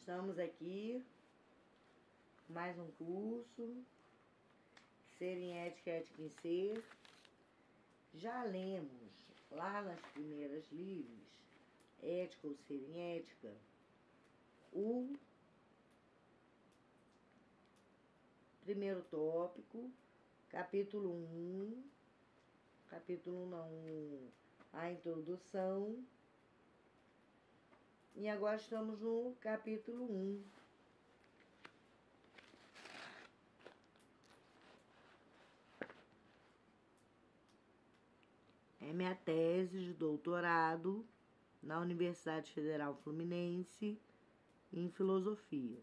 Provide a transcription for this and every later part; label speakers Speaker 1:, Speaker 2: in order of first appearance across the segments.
Speaker 1: Estamos aqui, mais um curso, Ser em Ética, Ética em Ser. Já lemos lá nas primeiras livros, Ética ou Ser em Ética, o primeiro tópico, capítulo 1, a introdução. E agora estamos no capítulo 1. É minha tese de doutorado na Universidade Federal Fluminense em filosofia.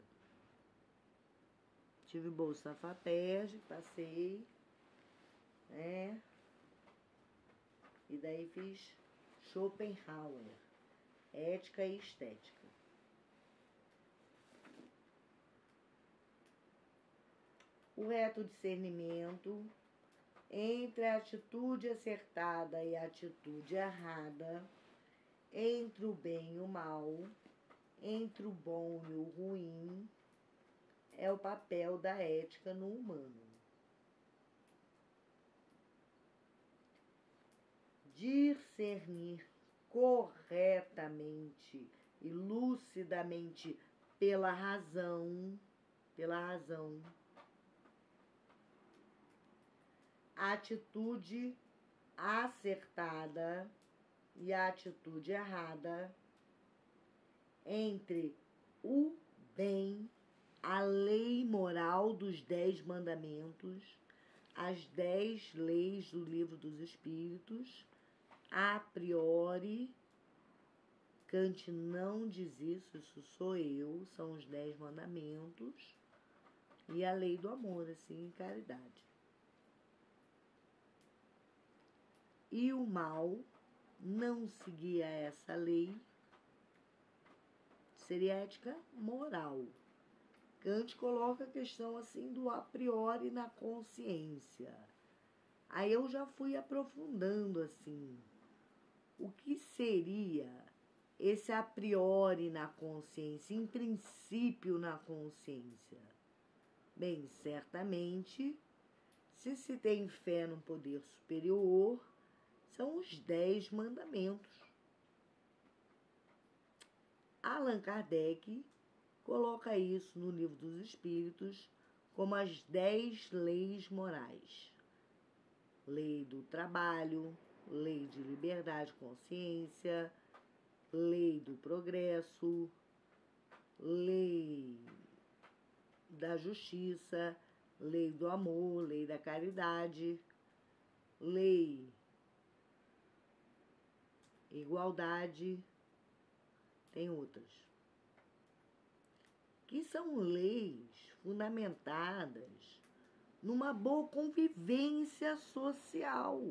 Speaker 1: Tive bolsa FAPERJ, passei, né? E daí fiz Schopenhauer, Ética e Estética. O reto discernimento entre a atitude acertada e a atitude errada, entre o bem e o mal, entre o bom e o ruim, é o papel da ética no humano. Discernir corretamente e lucidamente pela razão, a atitude acertada e a atitude errada, entre o bem, a lei moral dos 10 mandamentos, as 10 leis do Livro dos Espíritos, a priori. Kant não diz isso sou eu, são os 10 mandamentos, e a lei do amor, assim, caridade. E o mal não seguia essa lei, seria ética moral. Kant coloca a questão assim do a priori na consciência. Aí eu já fui aprofundando assim, o que seria esse a priori na consciência, em princípio na consciência? Bem, certamente, se tem fé no poder superior, são os 10 mandamentos. Allan Kardec coloca isso no Livro dos Espíritos como as 10 leis morais. Lei do trabalho, lei de liberdade e consciência, lei do progresso, lei da justiça, lei do amor, lei da caridade, lei igualdade, tem outras, que são leis fundamentadas numa boa convivência social.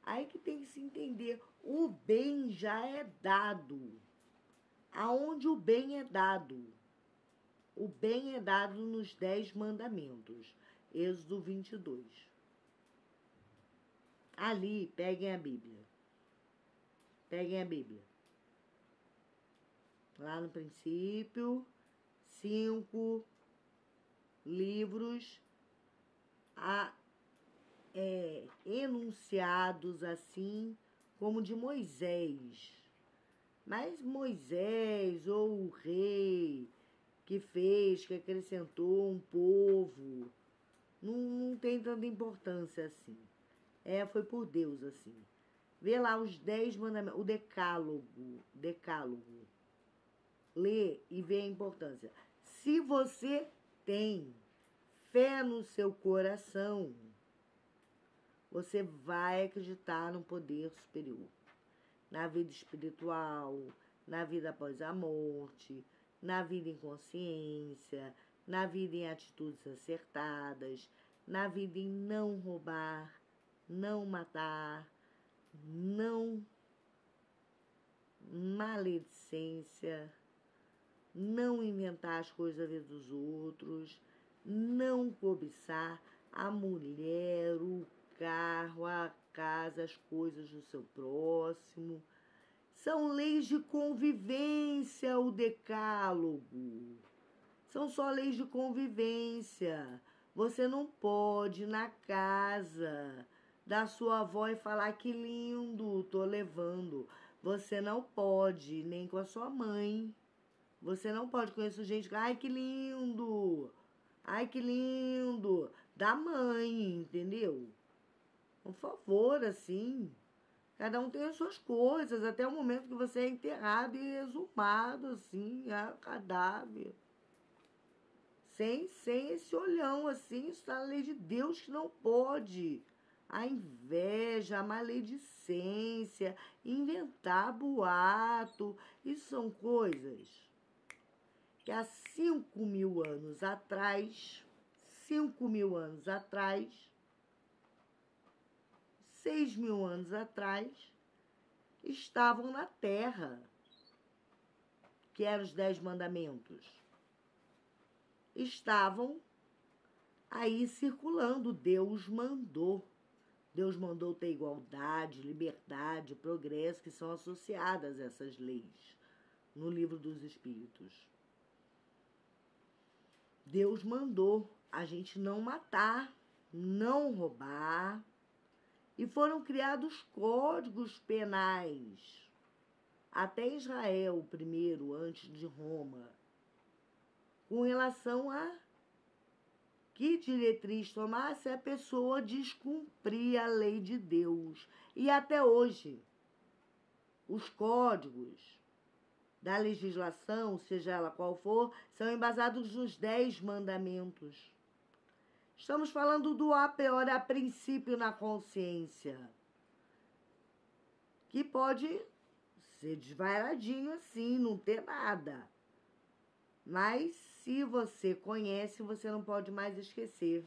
Speaker 1: Aí que tem que se entender, o bem já é dado. Aonde o bem é dado? O bem é dado nos 10 mandamentos. Êxodo 22. Ali, peguem a Bíblia. Peguem a Bíblia. Lá no princípio, 5 livros enunciados assim como de Moisés. Mas Moisés, ou o rei que fez, que acrescentou um povo, não tem tanta importância assim. Foi por Deus assim. Vê lá os 10 mandamentos, o decálogo. Lê e vê a importância. Se você tem fé no seu coração, você vai acreditar no poder superior. Na vida espiritual, na vida após a morte, na vida em consciência, na vida em atitudes acertadas, na vida em não roubar, não matar, não maledicência, não inventar as coisas da vida dos outros, não cobiçar a mulher, o carro, a casa, as coisas do seu próximo, São leis de convivência, o decálogo. São só leis de convivência. Você não pode ir na casa da sua avó e falar que lindo, tô levando. Você não pode, nem com a sua mãe. Você não pode. Conheço gente que, ai, que lindo. Ai, que lindo. Da mãe, entendeu? Por favor, assim. Cada um tem as suas coisas, até o momento que você é enterrado e exumado, assim, a cadáver. Sem esse olhão, assim, isso está na lei de Deus que não pode. A inveja, a maledicência, inventar boato, isso são coisas que há 5.000 anos atrás, 5.000 anos atrás, 6.000 anos atrás, estavam na terra, que eram os 10 mandamentos. Estavam aí circulando. Deus mandou. Deus mandou ter igualdade, liberdade, progresso, que são associadas a essas leis no livro dos Espíritos. Deus mandou a gente não matar, não roubar, e foram criados códigos penais. Até Israel, primeiro, antes de Roma, com relação a que diretriz tomar se a pessoa descumprir a lei de Deus. E até hoje, os códigos da legislação, seja ela qual for, são embasados nos 10 mandamentos. Estamos falando do a priori, a princípio na consciência, que pode ser desvairadinho assim, não ter nada. Mas se você conhece, você não pode mais esquecer.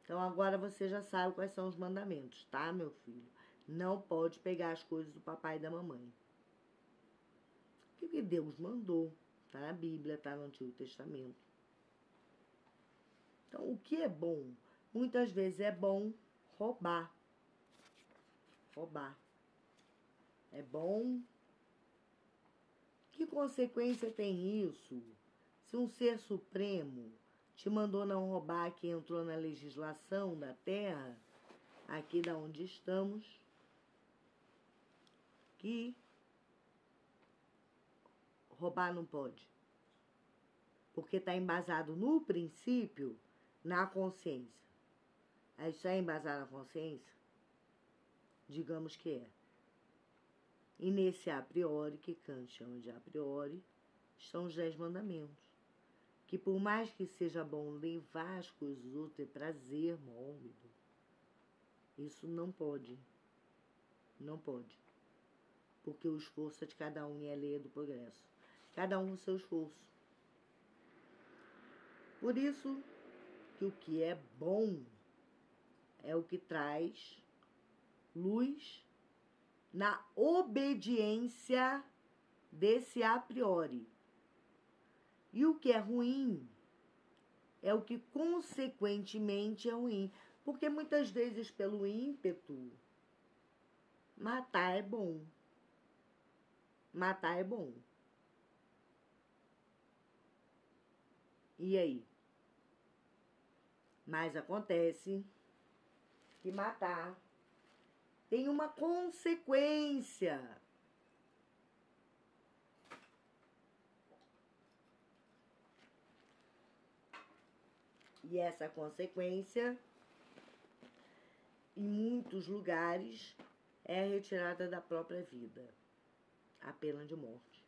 Speaker 1: Então agora você já sabe quais são os mandamentos, tá, meu filho? Não pode pegar as coisas do papai e da mamãe. Porque Deus mandou. Tá na Bíblia, tá no Antigo Testamento. Então, o que é bom? Muitas vezes é bom roubar. Roubar. É bom. Que consequência tem isso? Se um ser supremo te mandou não roubar, que entrou na legislação da Terra, aqui da onde estamos, que roubar não pode. Porque está embasado no princípio, na consciência. Isso é embasado na consciência? Digamos que é. E nesse a priori, que Kant chama de a priori, estão os 10 mandamentos. Que por mais que seja bom levar as coisas dos outros, ter prazer mórbido, isso não pode. Não pode. Porque o esforço é de cada um e a lei é do progresso. Cada um com o seu esforço. Por isso que o que é bom é o que traz luz na obediência desse a priori. E o que é ruim é o que consequentemente é ruim. Porque muitas vezes, pelo ímpeto, matar é bom. Matar é bom. E aí? Mas acontece que matar tem uma consequência. E essa consequência, em muitos lugares, é a retirada da própria vida. A pena de morte.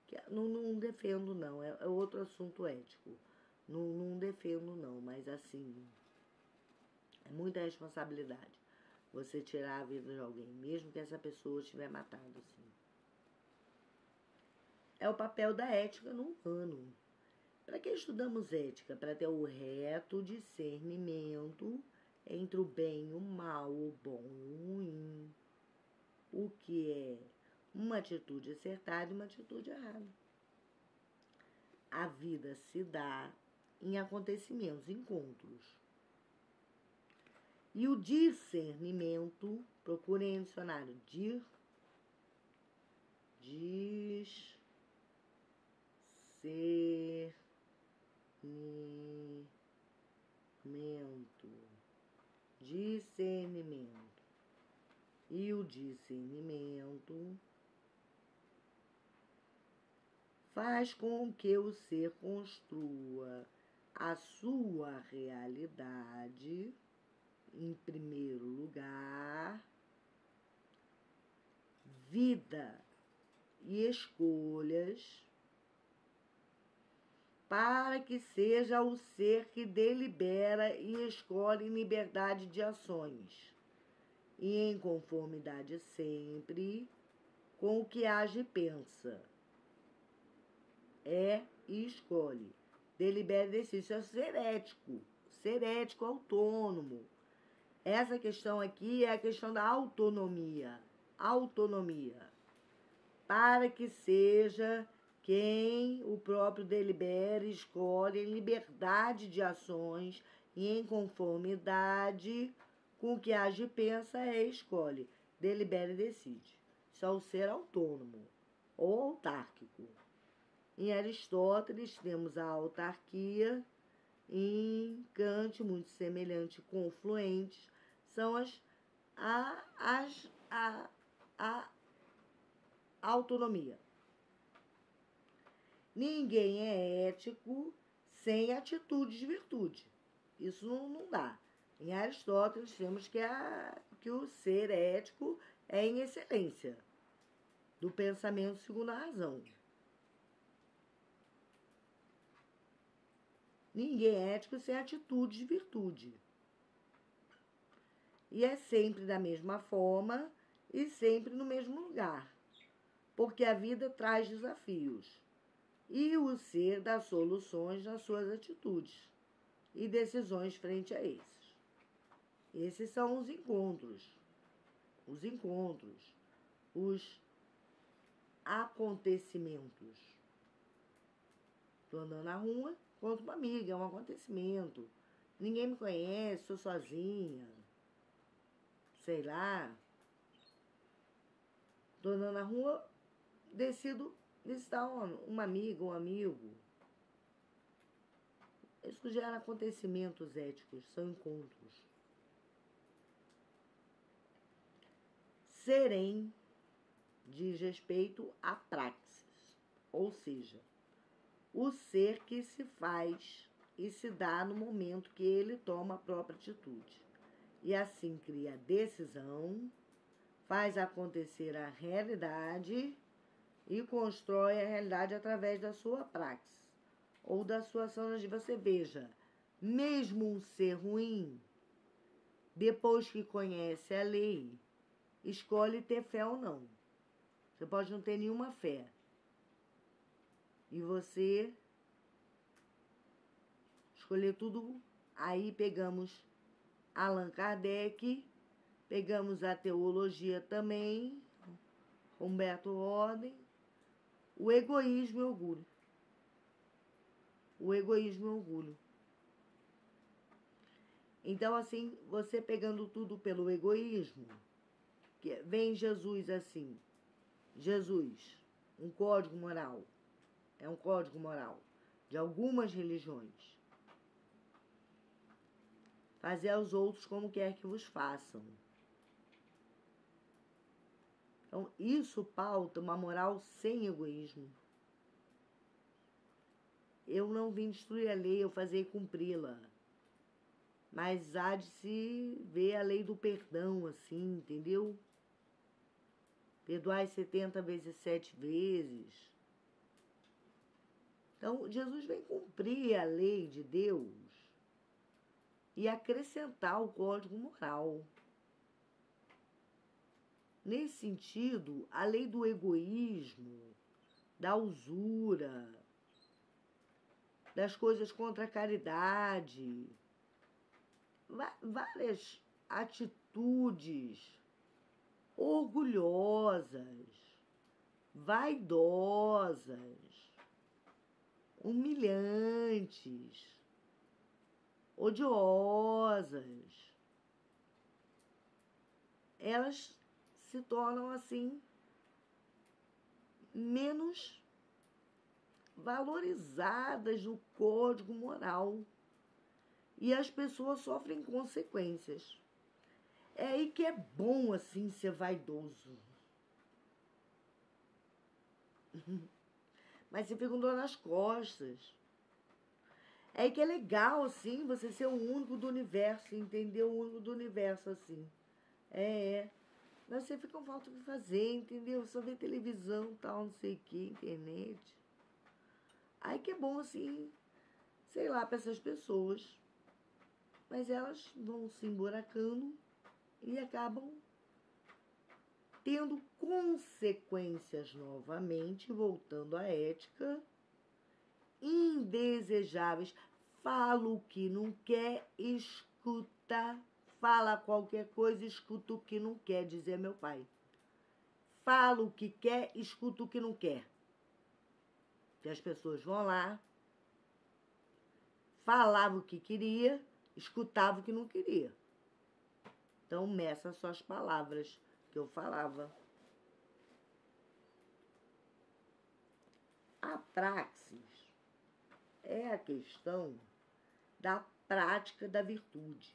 Speaker 1: Que não defendo, não. É outro assunto ético. Não defendo, não. Mas, assim, é muita responsabilidade você tirar a vida de alguém, mesmo que essa pessoa estiver matado, assim. É o papel da ética no humano. Para que estudamos ética? Para ter o reto discernimento entre o bem e o mal, o bom e o ruim. O que é uma atitude acertada e uma atitude errada. A vida se dá em acontecimentos, encontros. E o discernimento, procurem em dicionário, Discernimento. E o discernimento faz com que o ser construa a sua realidade, em primeiro lugar, vida e escolhas, para que seja o ser que delibera e escolhe em liberdade de ações, e em conformidade sempre com o que age e pensa. E escolhe. Delibera e decide. Isso é ser ético, autônomo. Essa questão aqui é a questão da autonomia. Autonomia. Para que seja quem o próprio delibera e escolhe em liberdade de ações e em conformidade com o que age e pensa, escolhe. Delibera e decide. Isso é o ser autônomo ou autárquico. Em Aristóteles temos a autarquia, em Kant, muito semelhante, confluentes, são a autonomia. Ninguém é ético sem atitude de virtude. Isso não dá. Em Aristóteles temos que o ser ético é em excelência do pensamento segundo a razão. Ninguém é ético sem atitude de virtude. E é sempre da mesma forma e sempre no mesmo lugar, porque a vida traz desafios e o ser dá soluções nas suas atitudes e decisões frente a esses. Esses são os encontros, os acontecimentos. Estou andando na rua, encontro uma amiga, é um acontecimento. Ninguém me conhece, sou sozinha. Sei lá. Estou andando na rua, decido visitar uma amiga, um amigo. Isso gera acontecimentos éticos, são encontros. Serem diz respeito à praxis, ou seja, o ser que se faz e se dá no momento que ele toma a própria atitude. E assim cria a decisão, faz acontecer a realidade e constrói a realidade através da sua praxis ou da sua ação. Você veja, mesmo um ser ruim, depois que conhece a lei, escolhe ter fé ou não. Você pode não ter nenhuma fé. E você escolher tudo. Aí pegamos Allan Kardec, pegamos a teologia também, Humberto Roden, o egoísmo e o orgulho. O egoísmo e o orgulho. Então, assim, você pegando tudo pelo egoísmo, que vem Jesus assim, Jesus, um código moral, é um código moral de algumas religiões. Fazer aos outros como quer que vos façam. Então, isso pauta uma moral sem egoísmo. Eu não vim destruir a lei, eu fazei cumpri-la. Mas há de se ver a lei do perdão, assim, entendeu? Perdoai 70 vezes 7 vezes. Então, Jesus vem cumprir a lei de Deus e acrescentar o código moral. Nesse sentido, a lei do egoísmo, da usura, das coisas contra a caridade, várias atitudes orgulhosas, vaidosas, humilhantes, odiosas, elas se tornam assim menos valorizadas no código moral. E as pessoas sofrem consequências. É aí que é bom, assim, ser vaidoso. Mas você fica com dor nas costas. É aí que é legal, assim, você ser o único do universo, entender o único do universo, assim. Mas você fica com falta de fazer, entendeu? Só ver televisão, tal, não sei o que, internet. Aí que é bom, assim, sei lá, para essas pessoas. Mas elas vão se emburacando e acabam tendo consequências novamente, voltando à ética, indesejáveis. Fala o que não quer, escuta. Fala qualquer coisa, escuta o que não quer, dizia meu pai. Fala o que quer, escuta o que não quer. Que as pessoas vão lá, falavam o que queria, escutavam o que não queria. Então, meça suas palavras que eu falava. A praxis é a questão da prática da virtude.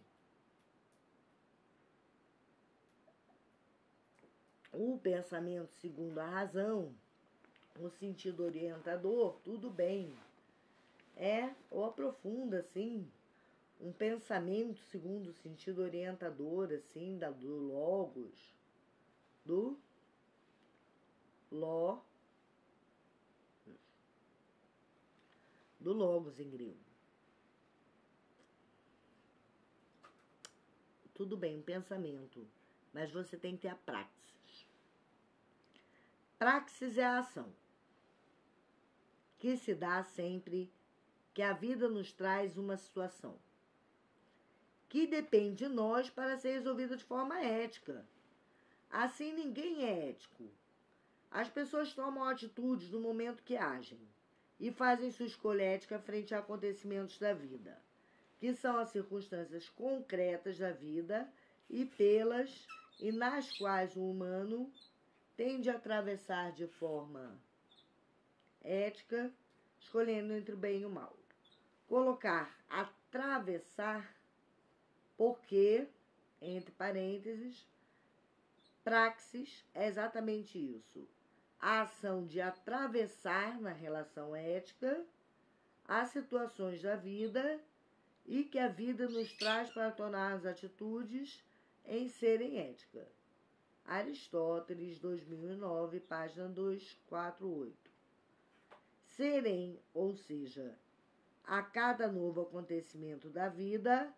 Speaker 1: O pensamento segundo a razão, o sentido orientador, tudo bem. Ou aprofunda, assim, um pensamento segundo o sentido orientador, assim, do logos, do logos em grego. Tudo bem, um pensamento, mas você tem que ter a praxis. Praxis é a ação que se dá sempre que a vida nos traz uma situação que depende de nós para ser resolvida de forma ética. Assim, ninguém é ético. As pessoas tomam atitudes no momento que agem e fazem sua escolha ética frente a acontecimentos da vida, que são as circunstâncias concretas da vida e nas quais o humano tende a atravessar de forma ética, escolhendo entre o bem e o mal. Colocar atravessar porque, entre parênteses, praxis é exatamente isso. A ação de atravessar na relação ética as situações da vida e que a vida nos traz para tornar as atitudes em serem ética. Aristóteles, 2009, página 248. Serem, ou seja, a cada novo acontecimento da vida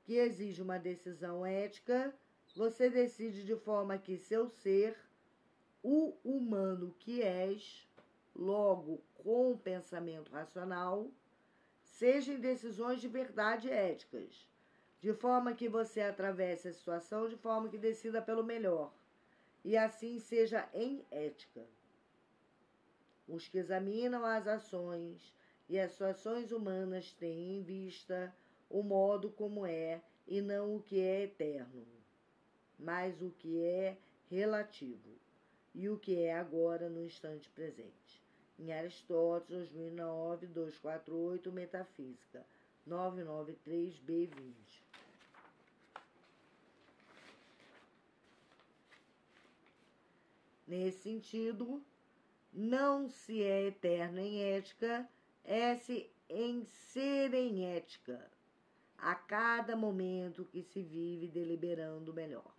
Speaker 1: que exige uma decisão ética, você decide de forma que seu ser, o humano que és, logo com o pensamento racional, sejam decisões de verdade éticas, de forma que você atravesse a situação de forma que decida pelo melhor, e assim seja em ética. Os que examinam as ações e as situações humanas têm em vista o modo como é e não o que é eterno, mas o que é relativo e o que é agora no instante presente. Em Aristóteles, 2009, 248, Metafísica, 993b20. Nesse sentido, não se é eterno em ética, é-se em ser em ética, a cada momento que se vive deliberando melhor,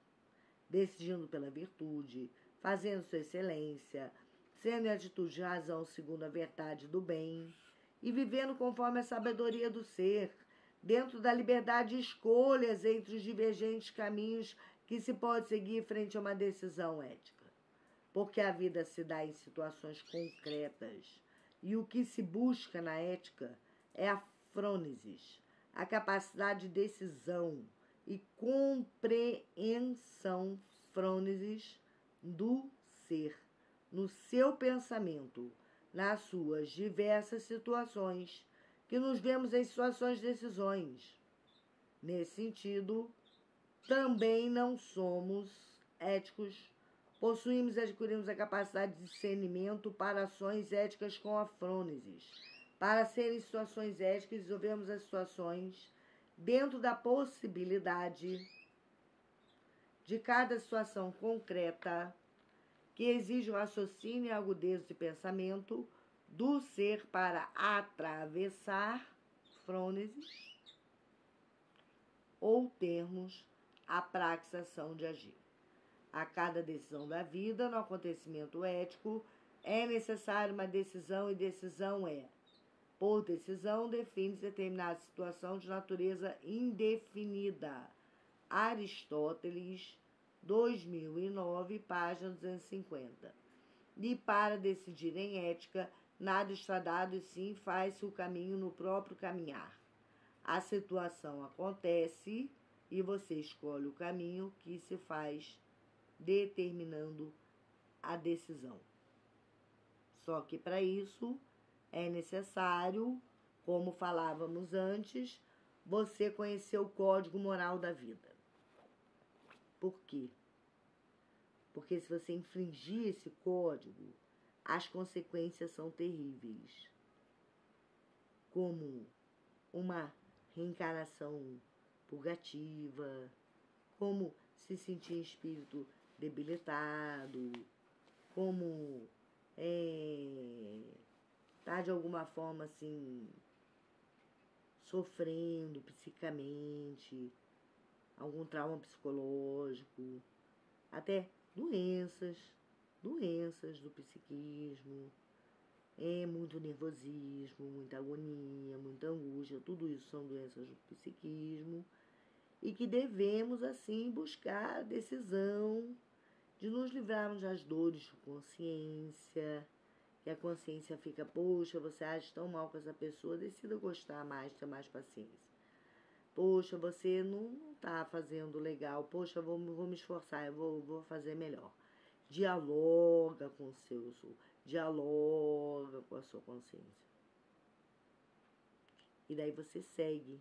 Speaker 1: decidindo pela virtude, fazendo sua excelência, sendo em atitude de razão segundo a verdade do bem, e vivendo conforme a sabedoria do ser, dentro da liberdade de escolhas entre os divergentes caminhos que se pode seguir frente a uma decisão ética. Porque a vida se dá em situações concretas, e o que se busca na ética é a frônesis, a capacidade de decisão e compreensão, frônesis, do ser, no seu pensamento, nas suas diversas situações, que nos vemos em situações de decisões. Nesse sentido, também não somos éticos, Possuímos e adquirimos a capacidade de discernimento para ações éticas com a frônesis. Para serem situações éticas, resolvemos as situações dentro da possibilidade de cada situação concreta que exige o raciocínio e a agudeza de pensamento do ser para atravessar frônesis ou termos a praxação de agir. A cada decisão da vida, no acontecimento ético, é necessária uma decisão e decisão é. Por decisão, define-se determinada situação de natureza indefinida. Aristóteles, 2009, página 250. E para decidir em ética, nada está dado e sim faz-se o caminho no próprio caminhar. A situação acontece e você escolhe o caminho que se faz determinando a decisão. Só que para isso é necessário, como falávamos antes, você conhecer o código moral da vida. Por quê? Porque se você infringir esse código, as consequências são terríveis. Como uma reencarnação purgativa, como se sentir espírito debilitado, como tá de alguma forma assim sofrendo psicamente, algum trauma psicológico, até doenças do psiquismo, muito nervosismo, muita agonia, muita angústia, tudo isso são doenças do psiquismo e que devemos assim buscar a decisão de nos livrarmos das dores de consciência, que a consciência fica, poxa, você age tão mal com essa pessoa, decida gostar mais, ter mais paciência. Poxa, você não está fazendo legal, poxa, vou me esforçar, eu vou fazer melhor. Dialoga com o seu, dialoga com a sua consciência. E daí você segue.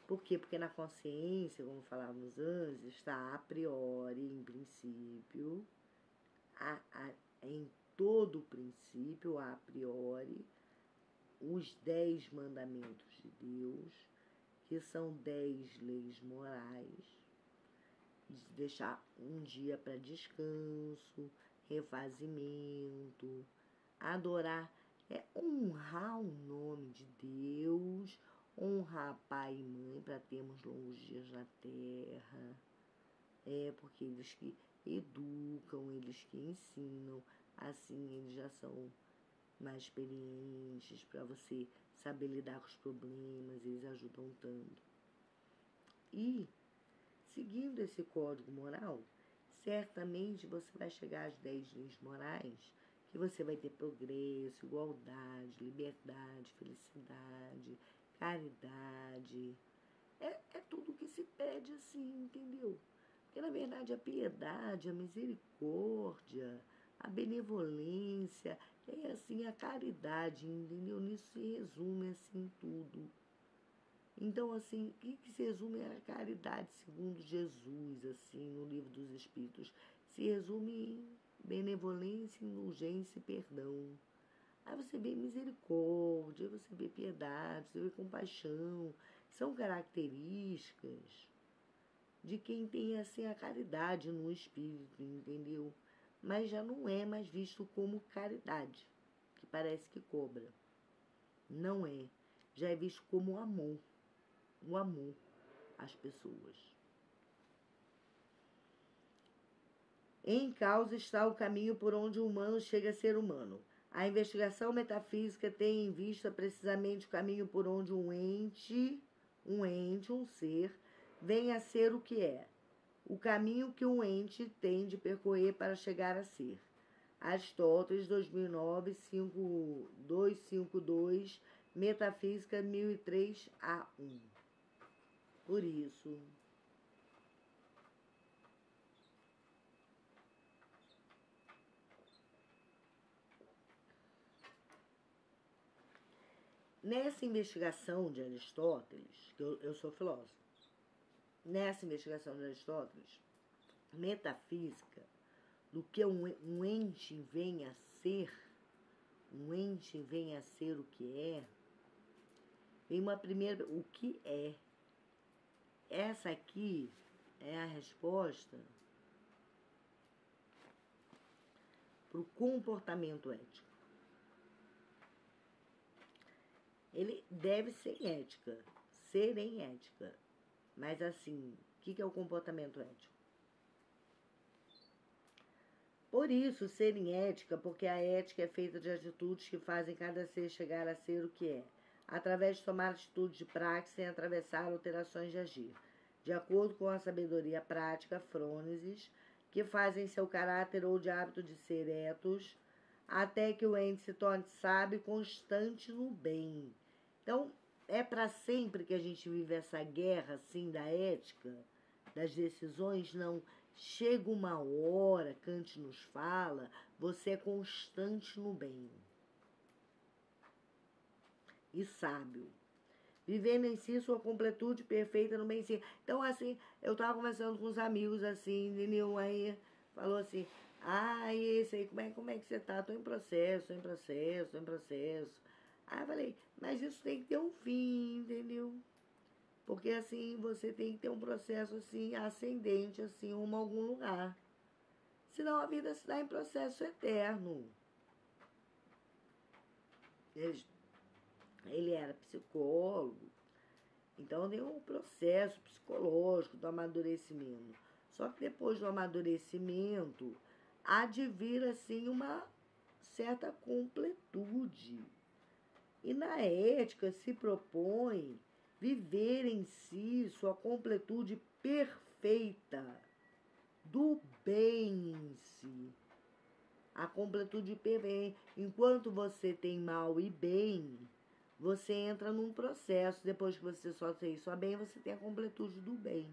Speaker 1: Por quê? Porque na consciência, como falávamos antes, está a priori, em princípio, em todo princípio, a priori, os 10 mandamentos de Deus, que são 10 leis morais, de deixar um dia para descanso, refazimento, adorar, honrar o nome de Deus, honrar pai e mãe para termos longos dias na terra, porque eles que educam, eles que ensinam, assim eles já são mais experientes para você saber lidar com os problemas, eles ajudam tanto. E, seguindo esse código moral, certamente você vai chegar às 10 leis morais, que você vai ter progresso, igualdade, liberdade, felicidade, caridade. É tudo que se pede assim, entendeu? Porque, na verdade, a piedade, a misericórdia, a benevolência, assim, a caridade, entendeu? Nisso se resume, assim, tudo. Então, assim, o que se resume é a caridade segundo Jesus, assim, no Livro dos Espíritos? Se resume em benevolência, indulgência e perdão. Aí você vê misericórdia, você vê piedade, você vê compaixão, são características de quem tem, assim, a caridade no espírito, entendeu? Mas já não é mais visto como caridade, que parece que cobra. Não é. Já é visto como amor. O amor às pessoas. Em causa está o caminho por onde o humano chega a ser humano. A investigação metafísica tem em vista precisamente o caminho por onde um ser, vem a ser o que é. O caminho que um ente tem de percorrer para chegar a ser. Aristóteles, 2009, 252, Metafísica 1003A1. Por isso, nessa investigação de Aristóteles, que eu sou filósofo, nessa investigação de Aristóteles, metafísica, do que um ente venha a ser, um ente venha a ser o que é, vem uma primeira, o que é. Essa aqui é a resposta para o comportamento ético. Ele deve ser ética, ser em ética. Mas assim, o que é o comportamento ético? Por isso, ser em ética, porque a ética é feita de atitudes que fazem cada ser chegar a ser o que é, através de tomar atitudes de praxe sem atravessar alterações de agir, de acordo com a sabedoria prática, frônesis, que fazem seu caráter ou de hábito de ser etos, até que o ente se torne sábio e constante no bem. Então, é para sempre que a gente vive essa guerra, assim, da ética, das decisões? Não. Chega uma hora, Kant nos fala, você é constante no bem e sábio, vivendo em si sua completude perfeita no bem em si. Então, assim, eu estava conversando com uns amigos, assim, entendeu? Aí falou assim, esse aí, como é que você tá? Tô em processo. Aí eu falei, mas isso tem que ter um fim, entendeu? Porque, assim, você tem que ter um processo, assim, ascendente, assim, rumo a algum lugar. Senão a vida se dá em processo eterno. Ele era psicólogo, então deu um processo psicológico do amadurecimento. Só que depois do amadurecimento, há de vir, assim, uma certa completude. E na ética se propõe viver em si sua completude perfeita do bem em si. A completude perfeita. Enquanto você tem mal e bem, você entra num processo. Depois que você só tem só bem, você tem a completude do bem.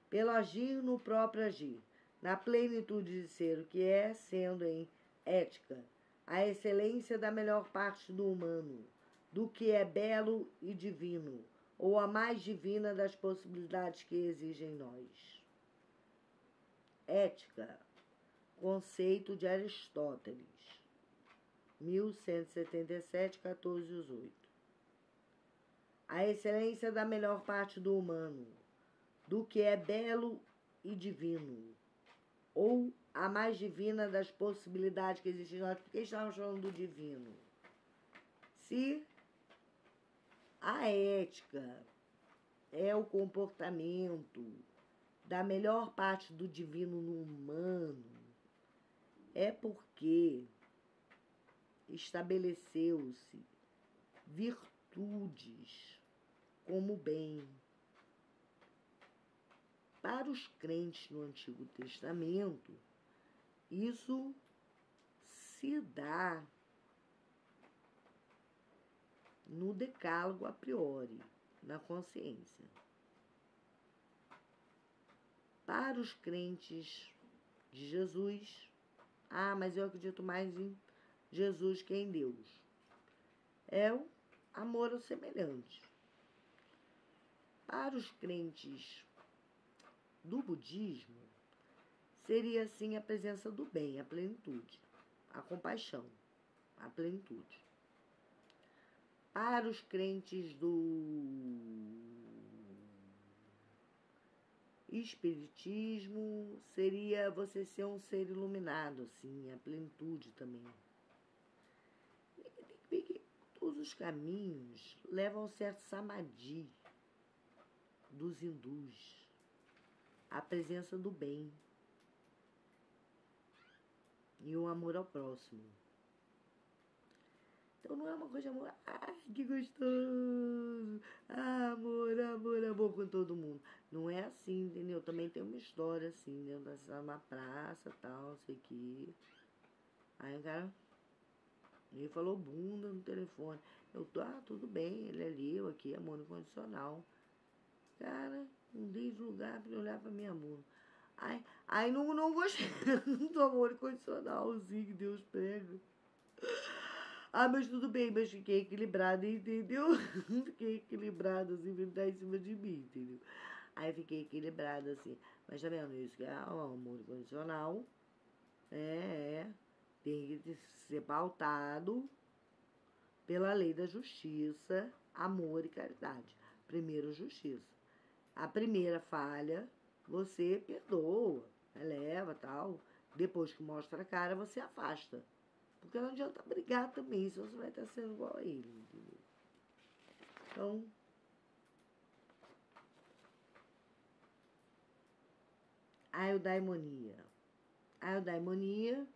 Speaker 1: Pelo agir no próprio agir, na plenitude de ser o que é, sendo em ética a excelência da melhor parte do humano, do que é belo e divino, ou a mais divina das possibilidades que exigem nós. Ética, conceito de Aristóteles, 1177, 14 e 8. A excelência da melhor parte do humano, do que é belo e divino, ou a mais divina das possibilidades que existem em nós. Por que estamos falando do divino? Se a ética é o comportamento da melhor parte do divino no humano, é porque estabeleceu-se virtudes como bem. Para os crentes no Antigo Testamento, isso se dá no decálogo a priori, na consciência. Para os crentes de Jesus, mas eu acredito mais em Jesus que em Deus. É o amor ao semelhante. Para os crentes do budismo, seria assim a presença do bem, a plenitude, a compaixão, a plenitude. Para os crentes do espiritismo, seria você ser um ser iluminado, assim, a plenitude também. Tem que ver que todos os caminhos levam ao certo samadhi dos hindus, a presença do bem e o amor ao próximo. Então não é uma coisa de amor, que gostoso, amor com todo mundo. Não é assim, entendeu? Também tem uma história assim, dentro da praça e tal, não sei o que. Aí o cara, ele falou bunda no telefone. Eu tô, tudo bem, ele ali, eu aqui, amor incondicional. Cara, não dei lugar pra ele olhar pra minha bunda. Aí não gostei do amor incondicionalzinho que Deus pega. Mas tudo bem, mas fiquei equilibrada, entendeu? Fiquei equilibrada, assim, pra ele estar em cima de mim, entendeu? Aí eu fiquei equilibrada assim. Mas tá vendo isso? Que é o amor incondicional. Tem que ser pautado pela lei da justiça, amor e caridade. Primeiro, justiça. A primeira falha, você perdoa, eleva, tal. Depois que mostra a cara, você afasta. Porque não adianta brigar também, senão você vai estar sendo igual a ele, entendeu? Então, a eudaimonia. A eudaimonia,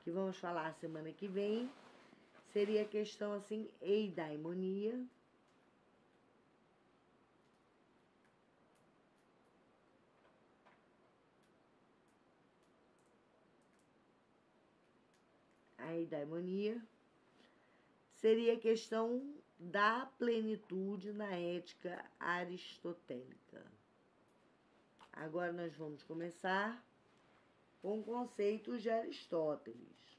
Speaker 1: que vamos falar semana que vem, seria a questão assim, eidaimonia. A eudaimonia seria a questão da plenitude na ética aristotélica. Agora nós vamos começar com conceitos de Aristóteles.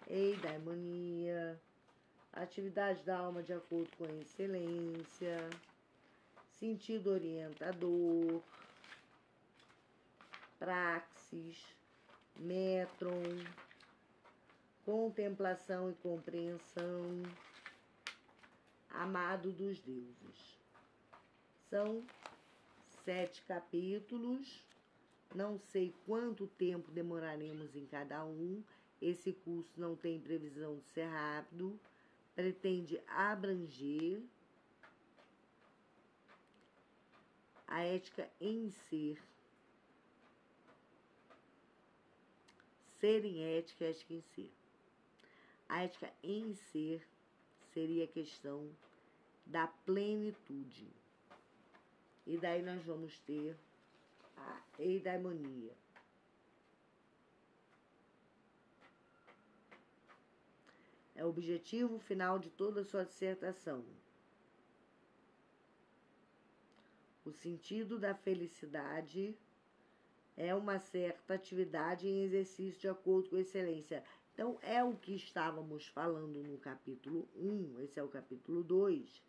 Speaker 1: Eidaimonia, atividade da alma de acordo com a excelência, sentido orientador, praxis, metron, contemplação e compreensão, amado dos deuses. São 7 capítulos, não sei quanto tempo demoraremos em cada um. Esse curso não tem previsão de ser rápido, pretende abranger a ética em ser em ética, ética em ser. A ética em ser seria a questão da plenitude. E daí nós vamos ter a eudaimonia. É o objetivo final de toda a sua dissertação. O sentido da felicidade é uma certa atividade em exercício de acordo com a excelência. Então, é o que estávamos falando no capítulo 1, esse é o capítulo 2,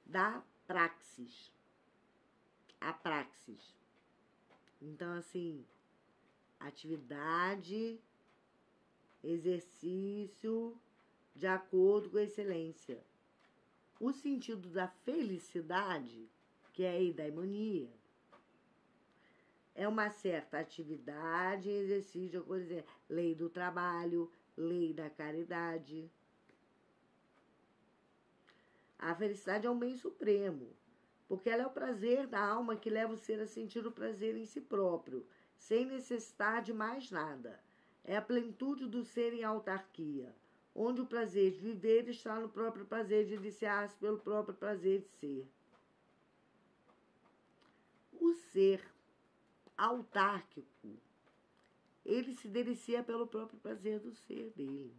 Speaker 1: da praxis. A praxis. Então, assim, atividade, exercício de acordo com a excelência. O sentido da felicidade, que é a eudaimonia, é uma certa atividade e exercício de acordo com a lei do trabalho, lei da caridade. A felicidade é um bem supremo, porque ela é o prazer da alma que leva o ser a sentir o prazer em si próprio, sem necessitar de mais nada. É a plenitude do ser em autarquia, onde o prazer de viver está no próprio prazer de iniciar-se pelo próprio prazer de ser. O ser autárquico, ele se delicia pelo próprio prazer do ser dele.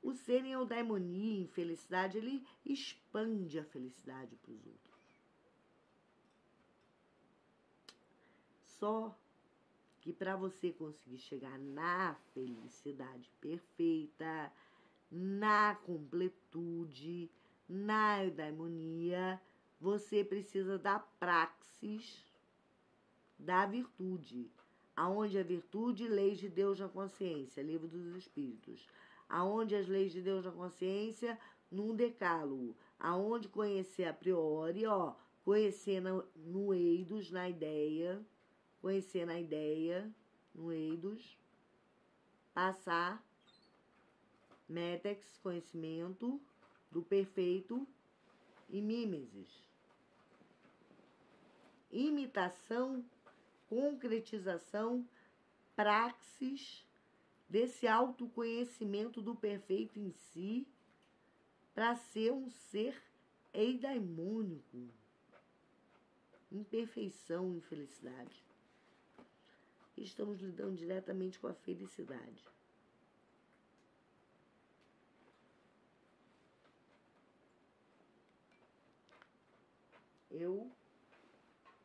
Speaker 1: O ser em eudaimonia, em felicidade, ele expande a felicidade para os outros. Só que para você conseguir chegar na felicidade perfeita, na completude, na eudaimonia, você precisa da praxis da virtude, aonde a virtude, leis de Deus na consciência, livro dos Espíritos, aonde as leis de Deus na consciência, num decálogo, aonde conhecer a priori, conhecer no eidos, na ideia, conhecer na ideia, no eidos, passar, métex, conhecimento do perfeito, e mimesis, imitação, concretização, praxis desse autoconhecimento do perfeito em si, para ser um ser eudaimônico, em perfeição, em felicidade. Estamos lidando diretamente com a felicidade. Eu,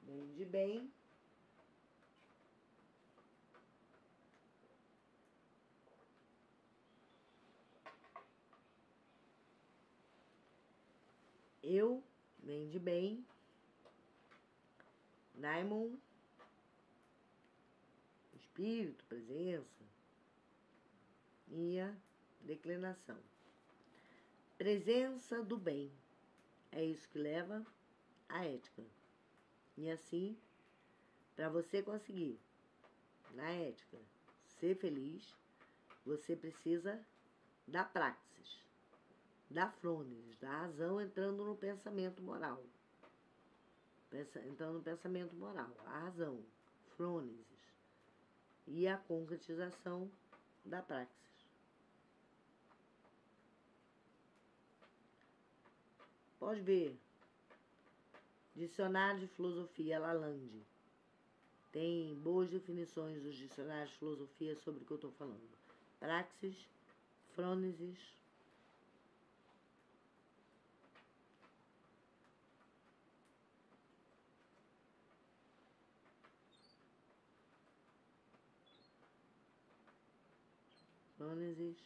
Speaker 1: bem de bem, Eu vem de bem. Daimon, espírito, presença. E a declinação. Presença do bem. É isso que leva à ética. E assim, para você conseguir, na ética, ser feliz, você precisa da praxis, da frônesis, da razão entrando no pensamento moral. Entrando no pensamento moral, a razão, frônesis e a concretização da praxis. Pode ver. Dicionário de Filosofia, Lalande. Tem boas definições dos dicionários de filosofia sobre o que eu estou falando. Praxis, frônesis. Frônesis